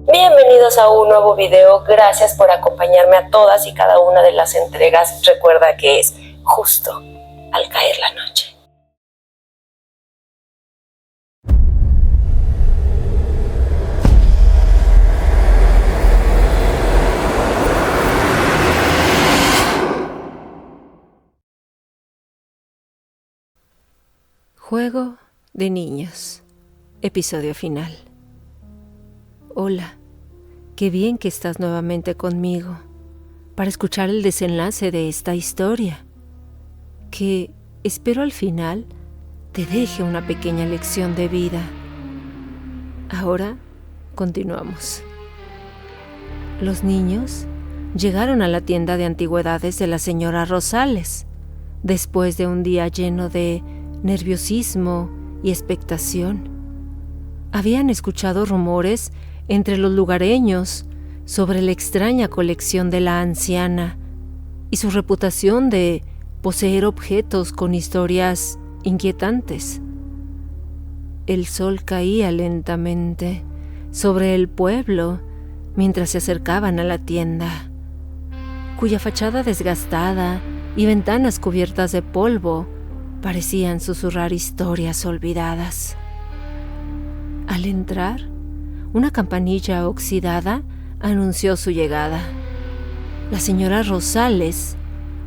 Bienvenidos a un nuevo video, gracias por acompañarme a todas y cada una de las entregas. Recuerda que es justo al caer la noche. Juego de niños, episodio final. Hola, qué bien que estás nuevamente conmigo para escuchar el desenlace de esta historia, que espero al final te deje una pequeña lección de vida. Ahora continuamos. Los niños llegaron a la tienda de antigüedades de la señora Rosales, después de un día lleno de nerviosismo y expectación. Habían escuchado rumores entre los lugareños sobre la extraña colección de la anciana y su reputación de poseer objetos con historias inquietantes. El sol caía lentamente sobre el pueblo mientras se acercaban a la tienda, cuya fachada desgastada y ventanas cubiertas de polvo parecían susurrar historias olvidadas. Al entrar, una campanilla oxidada anunció su llegada. La señora Rosales,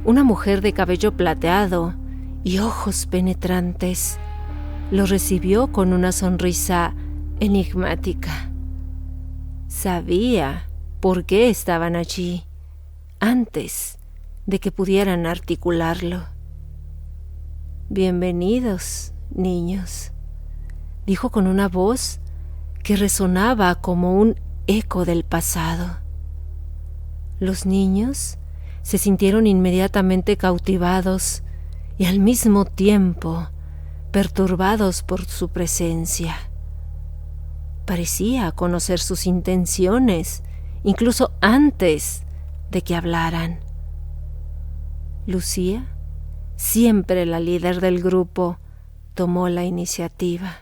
una mujer de cabello plateado y ojos penetrantes, lo recibió con una sonrisa enigmática. Sabía por qué estaban allí antes de que pudieran articularlo. «Bienvenidos, niños», dijo con una voz que resonaba como un eco del pasado. Los niños se sintieron inmediatamente cautivados y al mismo tiempo perturbados por su presencia. Parecía conocer sus intenciones, incluso antes de que hablaran. Lucía, siempre la líder del grupo, tomó la iniciativa.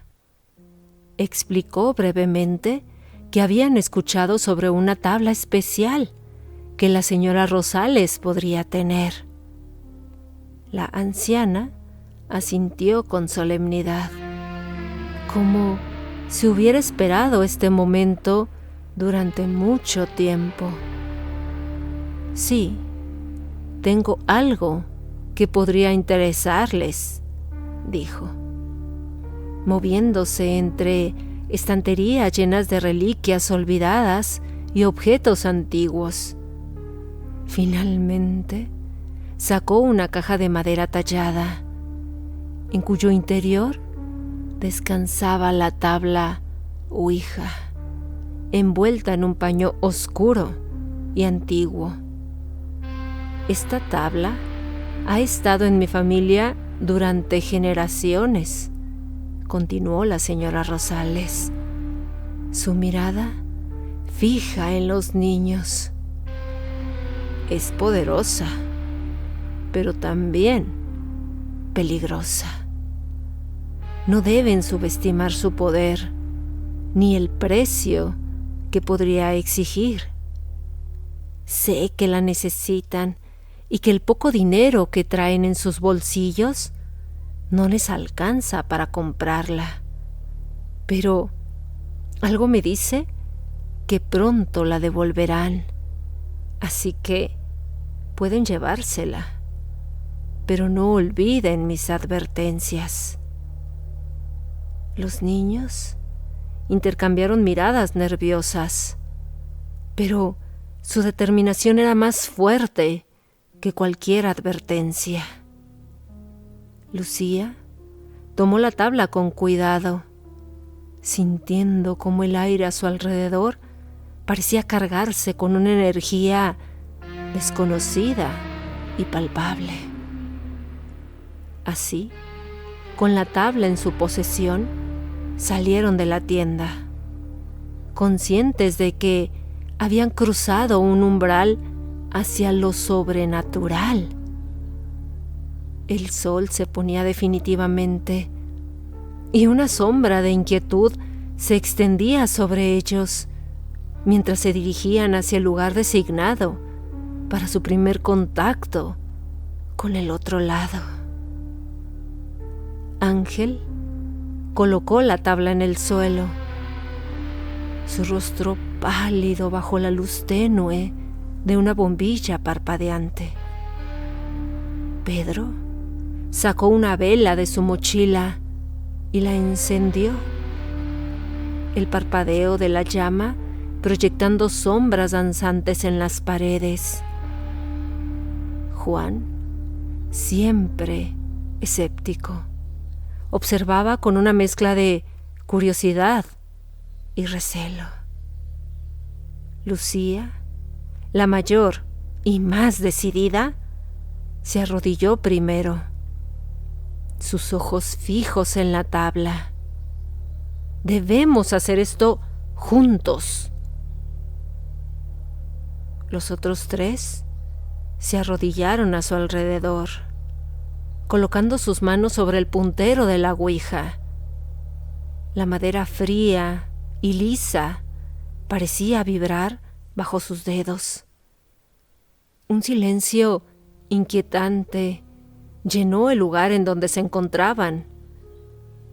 Explicó brevemente que habían escuchado sobre una tabla especial que la señora Rosales podría tener. La anciana asintió con solemnidad, como si hubiera esperado este momento durante mucho tiempo. «Sí, tengo algo que podría interesarles», dijo, moviéndose entre estanterías llenas de reliquias olvidadas y objetos antiguos. Finalmente, sacó una caja de madera tallada, en cuyo interior descansaba la tabla Ouija, envuelta en un paño oscuro y antiguo. «Esta tabla ha estado en mi familia durante generaciones», continuó la señora Rosales, su mirada fija en los niños. «Es poderosa, pero también peligrosa. No deben subestimar su poder, ni el precio que podría exigir. Sé que la necesitan y que el poco dinero que traen en sus bolsillos no les alcanza para comprarla. Pero algo me dice que pronto la devolverán, así que pueden llevársela, pero no olviden mis advertencias». Los niños intercambiaron miradas nerviosas, pero su determinación era más fuerte que cualquier advertencia. Lucía tomó la tabla con cuidado, sintiendo cómo el aire a su alrededor parecía cargarse con una energía desconocida y palpable. Así, con la tabla en su posesión, salieron de la tienda, conscientes de que habían cruzado un umbral hacia lo sobrenatural. El sol se ponía definitivamente, y una sombra de inquietud se extendía sobre ellos, mientras se dirigían hacia el lugar designado para su primer contacto con el otro lado. Ángel colocó la tabla en el suelo, su rostro pálido bajo la luz tenue de una bombilla parpadeante. Pedro sacó una vela de su mochila y la encendió. El parpadeo de la llama proyectando sombras danzantes en las paredes. Juan, siempre escéptico, observaba con una mezcla de curiosidad y recelo. Lucía, la mayor y más decidida, se arrodilló primero, sus ojos fijos en la tabla. Debemos hacer esto juntos. Los otros 3 se arrodillaron a su alrededor, colocando sus manos sobre el puntero de la ouija. La madera fría y lisa parecía vibrar bajo sus dedos. Un silencio inquietante llenó el lugar en donde se encontraban,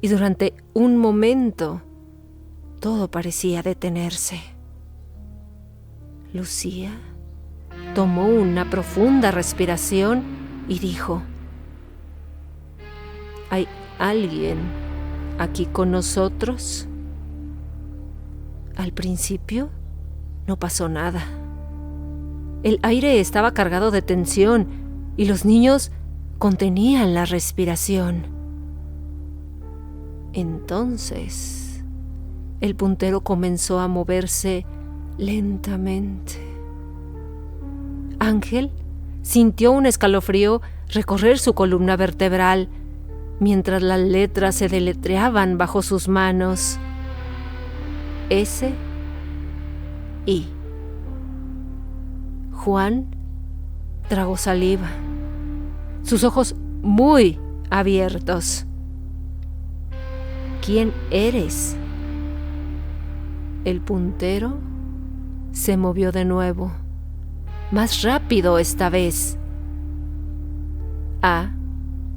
y durante un momento todo parecía detenerse. Lucía tomó una profunda respiración y dijo: ¿Hay alguien aquí con nosotros? Al principio no pasó nada. El aire estaba cargado de tensión y los niños contenían la respiración. Entonces, el puntero comenzó a moverse lentamente. Ángel sintió un escalofrío recorrer su columna vertebral mientras las letras se deletreaban bajo sus manos. S, I. Juan tragó saliva, sus ojos muy abiertos. ¿Quién eres? El puntero se movió de nuevo, más rápido esta vez. A,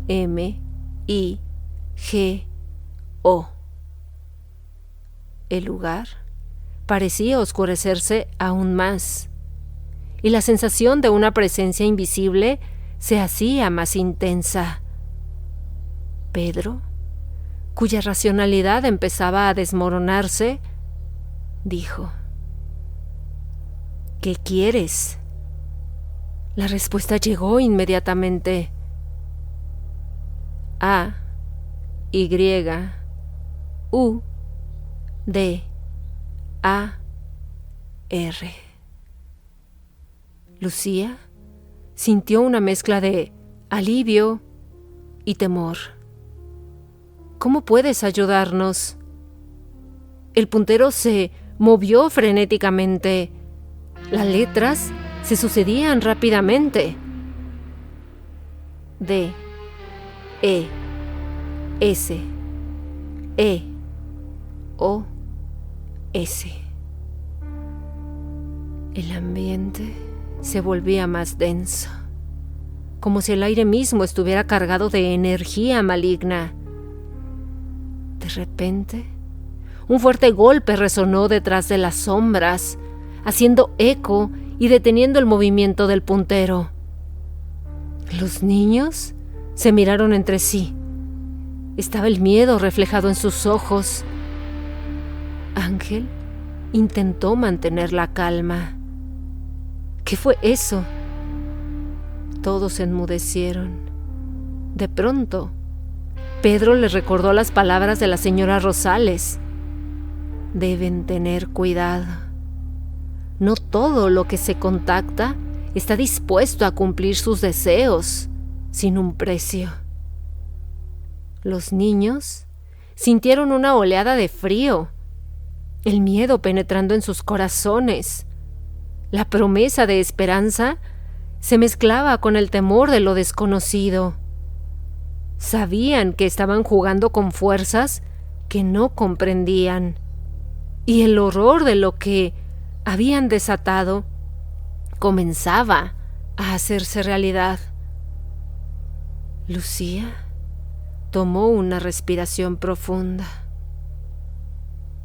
M, I, G, O. El lugar parecía oscurecerse aún más, y la sensación de una presencia invisible se hacía más intensa. Pedro, cuya racionalidad empezaba a desmoronarse, dijo: ¿Qué quieres? La respuesta llegó inmediatamente. A, Y, U, D, A, R. Lucía sintió una mezcla de alivio y temor. ¿Cómo puedes ayudarnos? El puntero se movió frenéticamente. Las letras se sucedían rápidamente. D, E, S, E, O, S. El ambiente se volvía más denso, como si el aire mismo estuviera cargado de energía maligna. De repente, un fuerte golpe resonó detrás de las sombras, haciendo eco y deteniendo el movimiento del puntero. Los niños se miraron entre sí. Estaba el miedo reflejado en sus ojos. Ángel intentó mantener la calma. ¿Qué fue eso? Todos enmudecieron. De pronto, Pedro le recordó las palabras de la señora Rosales. Deben tener cuidado. No todo lo que se contacta está dispuesto a cumplir sus deseos sin un precio. Los niños sintieron una oleada de frío, el miedo penetrando en sus corazones. La promesa de esperanza se mezclaba con el temor de lo desconocido. Sabían que estaban jugando con fuerzas que no comprendían, y el horror de lo que habían desatado comenzaba a hacerse realidad. Lucía tomó una respiración profunda.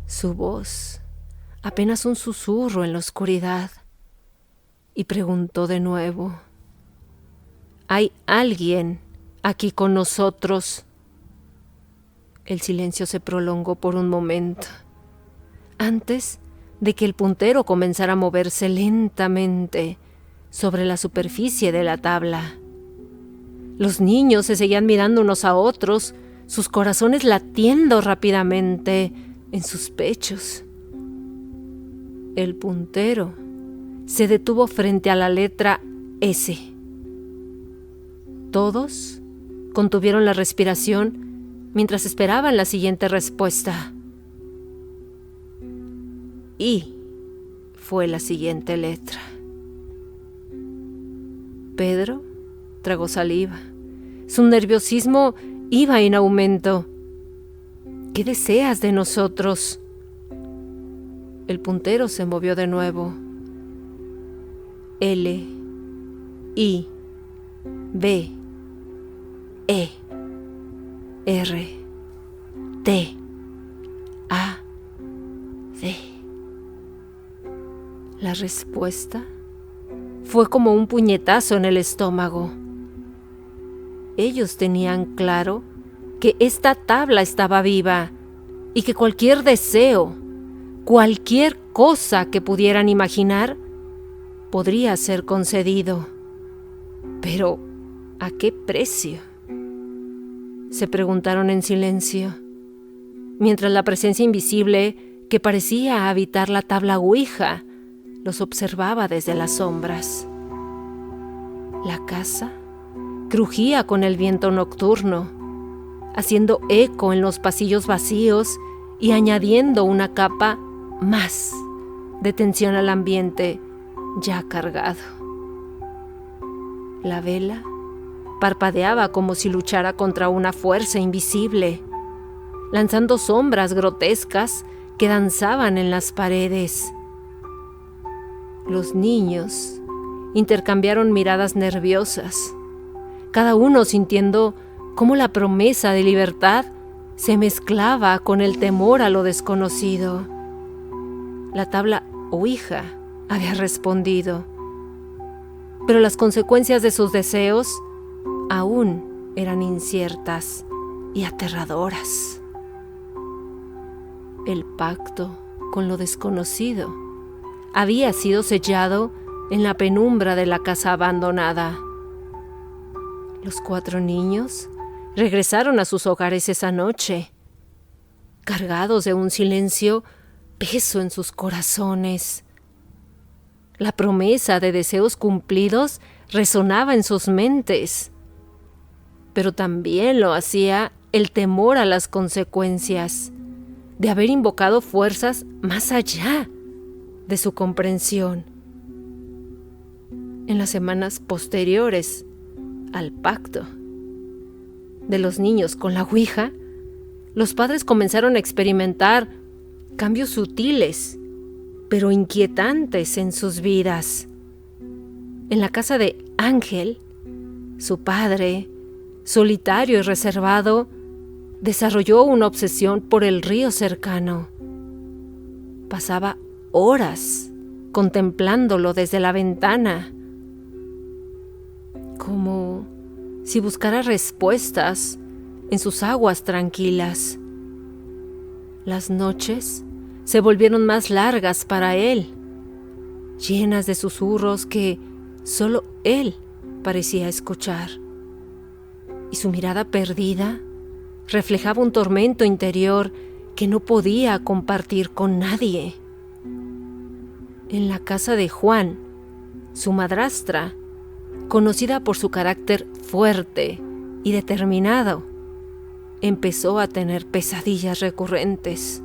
Su voz, apenas un susurro en la oscuridad, y preguntó de nuevo: ¿hay alguien aquí con nosotros? El silencio se prolongó por un momento, antes de que el puntero comenzara a moverse lentamente sobre la superficie de la tabla. Los niños se seguían mirando unos a otros, sus corazones latiendo rápidamente en sus pechos. El puntero se detuvo frente a la letra S. Todos contuvieron la respiración mientras esperaban la siguiente respuesta. Y fue la siguiente letra. Pedro tragó saliva. Su nerviosismo iba en aumento. ¿Qué deseas de nosotros? El puntero se movió de nuevo. L, I, B, E, R, T, A, D. La respuesta fue como un puñetazo en el estómago. Ellos tenían claro que esta tabla estaba viva y que cualquier deseo, cualquier cosa que pudieran imaginar, podría ser concedido. Pero, ¿a qué precio? Se preguntaron en silencio, mientras la presencia invisible que parecía habitar la tabla Ouija los observaba desde las sombras. La casa crujía con el viento nocturno, haciendo eco en los pasillos vacíos y añadiendo una capa más de tensión al ambiente ya cargado. La vela parpadeaba como si luchara contra una fuerza invisible, lanzando sombras grotescas que danzaban en las paredes. Los niños intercambiaron miradas nerviosas, cada uno sintiendo cómo la promesa de libertad se mezclaba con el temor a lo desconocido. La tabla Ouija había respondido, pero las consecuencias de sus deseos aún eran inciertas y aterradoras. El pacto con lo desconocido había sido sellado en la penumbra de la casa abandonada. Los 4 niños regresaron a sus hogares esa noche, cargados de un silencio peso en sus corazones. La promesa de deseos cumplidos resonaba en sus mentes, pero también lo hacía el temor a las consecuencias de haber invocado fuerzas más allá de su comprensión. En las semanas posteriores al pacto de los niños con la Ouija, los padres comenzaron a experimentar cambios sutiles, pero inquietantes en sus vidas. En la casa de Ángel, su padre, solitario y reservado, desarrolló una obsesión por el río cercano. Pasaba horas contemplándolo desde la ventana, como si buscara respuestas en sus aguas tranquilas. Las noches se volvieron más largas para él, llenas de susurros que solo él parecía escuchar, y su mirada perdida reflejaba un tormento interior que no podía compartir con nadie. En la casa de Juan, su madrastra, conocida por su carácter fuerte y determinado, empezó a tener pesadillas recurrentes.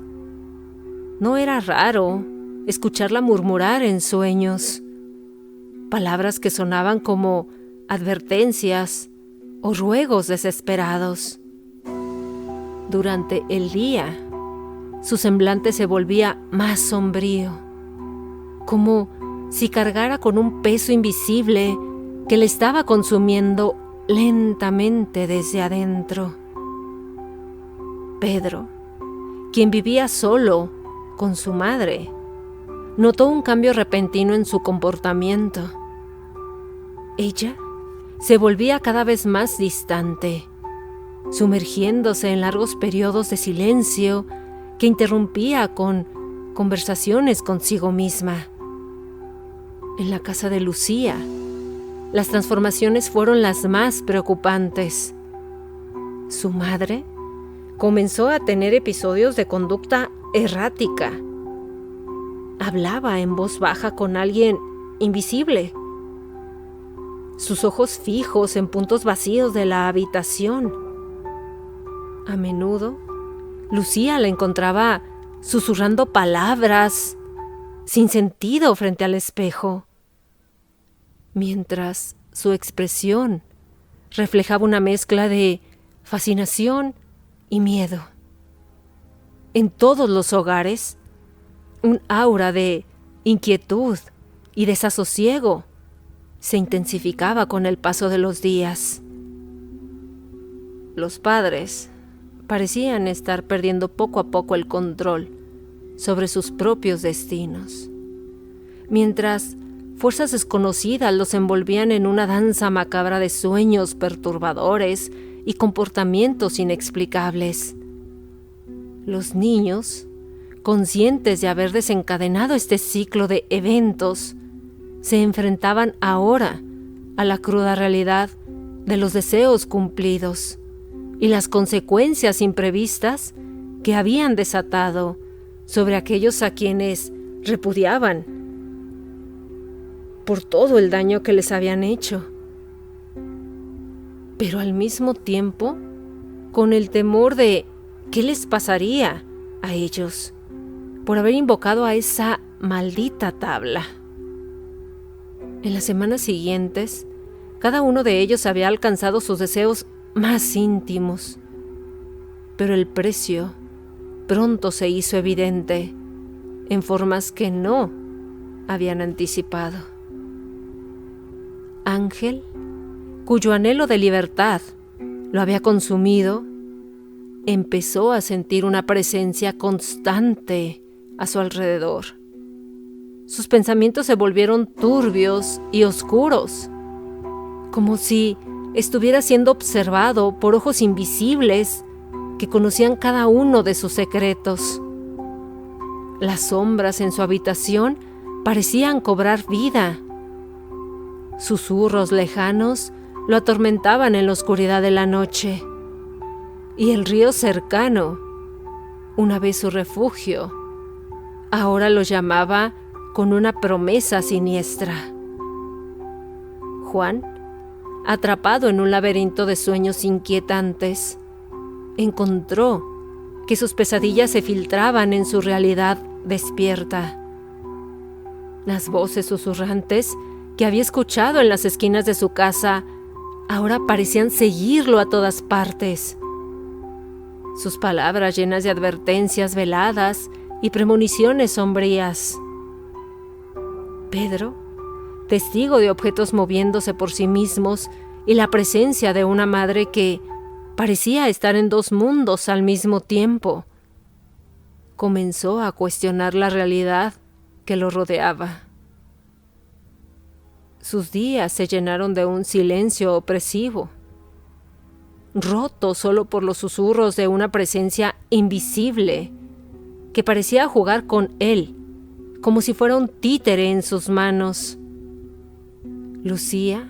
No era raro escucharla murmurar en sueños, palabras que sonaban como advertencias o ruegos desesperados. Durante el día, su semblante se volvía más sombrío, como si cargara con un peso invisible que le estaba consumiendo lentamente desde adentro. Pedro, quien vivía solo con su madre, notó un cambio repentino en su comportamiento. Ella se volvía cada vez más distante, sumergiéndose en largos periodos de silencio que interrumpía con conversaciones consigo misma. En la casa de Lucía, las transformaciones fueron las más preocupantes. Su madre comenzó a tener episodios de conducta errática. Hablaba en voz baja con alguien invisible, sus ojos fijos en puntos vacíos de la habitación. A menudo, Lucía la encontraba susurrando palabras sin sentido frente al espejo, mientras su expresión reflejaba una mezcla de fascinación y miedo. En todos los hogares, un aura de inquietud y desasosiego se intensificaba con el paso de los días. Los padres parecían estar perdiendo poco a poco el control sobre sus propios destinos, mientras fuerzas desconocidas los envolvían en una danza macabra de sueños perturbadores y comportamientos inexplicables. Los niños, conscientes de haber desencadenado este ciclo de eventos, se enfrentaban ahora a la cruda realidad de los deseos cumplidos y las consecuencias imprevistas que habían desatado sobre aquellos a quienes repudiaban por todo el daño que les habían hecho. Pero al mismo tiempo, con el temor de qué les pasaría a ellos por haber invocado a esa maldita tabla. En las semanas siguientes, cada uno de ellos había alcanzado sus deseos más íntimos, pero el precio pronto se hizo evidente en formas que no habían anticipado. Ángel, cuyo anhelo de libertad lo había consumido, empezó a sentir una presencia constante a su alrededor. Sus pensamientos se volvieron turbios y oscuros, como si estuviera siendo observado por ojos invisibles que conocían cada uno de sus secretos. Las sombras en su habitación parecían cobrar vida. Susurros lejanos lo atormentaban en la oscuridad de la noche. Y el río cercano, una vez su refugio, ahora lo llamaba con una promesa siniestra. Juan, atrapado en un laberinto de sueños inquietantes, encontró que sus pesadillas se filtraban en su realidad despierta. Las voces susurrantes que había escuchado en las esquinas de su casa ahora parecían seguirlo a todas partes. Sus palabras llenas de advertencias veladas y premoniciones sombrías. Pedro, testigo de objetos moviéndose por sí mismos y la presencia de una madre que parecía estar en dos mundos al mismo tiempo, comenzó a cuestionar la realidad que lo rodeaba. Sus días se llenaron de un silencio opresivo, roto solo por los susurros de una presencia invisible que parecía jugar con él, como si fuera un títere en sus manos. Lucía,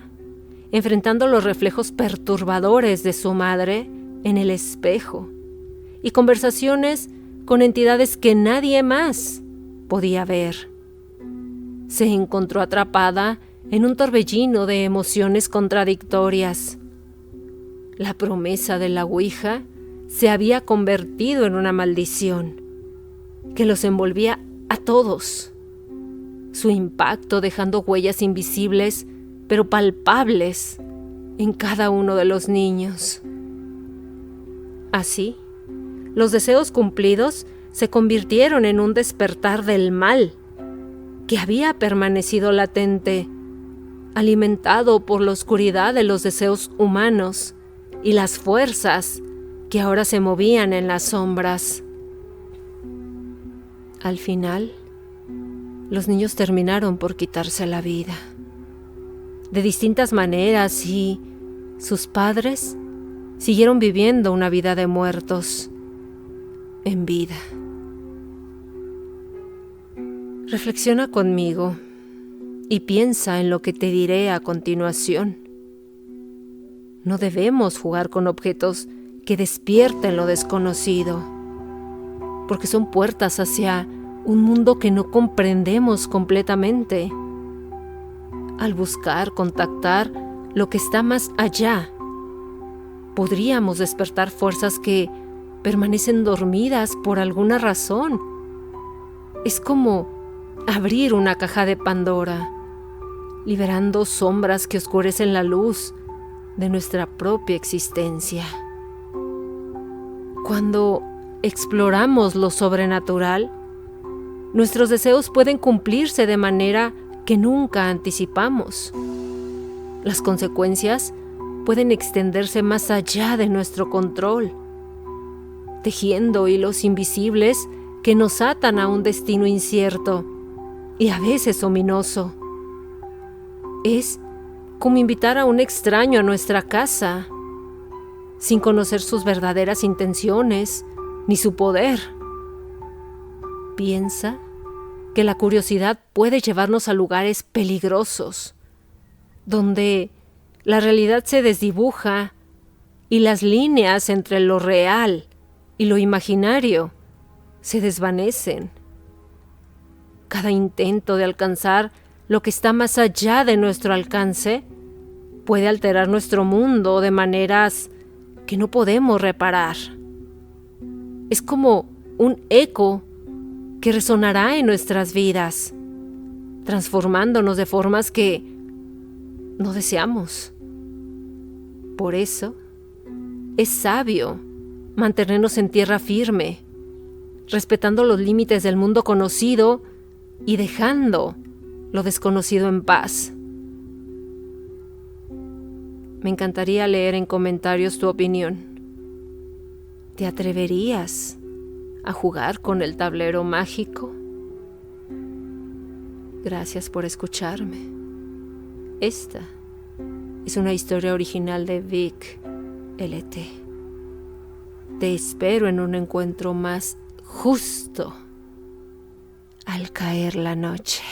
enfrentando los reflejos perturbadores de su madre en el espejo y conversaciones con entidades que nadie más podía ver, se encontró atrapada en un torbellino de emociones contradictorias. La promesa de la Ouija se había convertido en una maldición que los envolvía a todos. Su impacto dejando huellas invisibles pero palpables en cada uno de los niños. Así, los deseos cumplidos se convirtieron en un despertar del mal que había permanecido latente, alimentado por la oscuridad de los deseos humanos y las fuerzas que ahora se movían en las sombras. Al final, los niños terminaron por quitarse la vida, de distintas maneras, y sus padres siguieron viviendo una vida de muertos en vida. Reflexiona conmigo y piensa en lo que te diré a continuación. No debemos jugar con objetos que despierten lo desconocido, porque son puertas hacia un mundo que no comprendemos completamente. Al buscar contactar lo que está más allá, podríamos despertar fuerzas que permanecen dormidas por alguna razón. Es como abrir una caja de Pandora, liberando sombras que oscurecen la luz de nuestra propia existencia. Cuando exploramos lo sobrenatural, nuestros deseos pueden cumplirse de manera que nunca anticipamos. Las consecuencias pueden extenderse más allá de nuestro control, tejiendo hilos invisibles que nos atan a un destino incierto y a veces ominoso. Es como invitar a un extraño a nuestra casa, sin conocer sus verdaderas intenciones ni su poder. Piensa que la curiosidad puede llevarnos a lugares peligrosos, donde la realidad se desdibuja y las líneas entre lo real y lo imaginario se desvanecen. Cada intento de alcanzar lo que está más allá de nuestro alcance puede alterar nuestro mundo de maneras que no podemos reparar. Es como un eco que resonará en nuestras vidas, transformándonos de formas que no deseamos. Por eso, es sabio mantenernos en tierra firme, respetando los límites del mundo conocido y dejando lo desconocido en paz. Me encantaría leer en comentarios tu opinión. ¿Te atreverías a jugar con el tablero mágico? Gracias por escucharme. Esta es una historia original de Vic LT. Te espero en un encuentro más justo al caer la noche.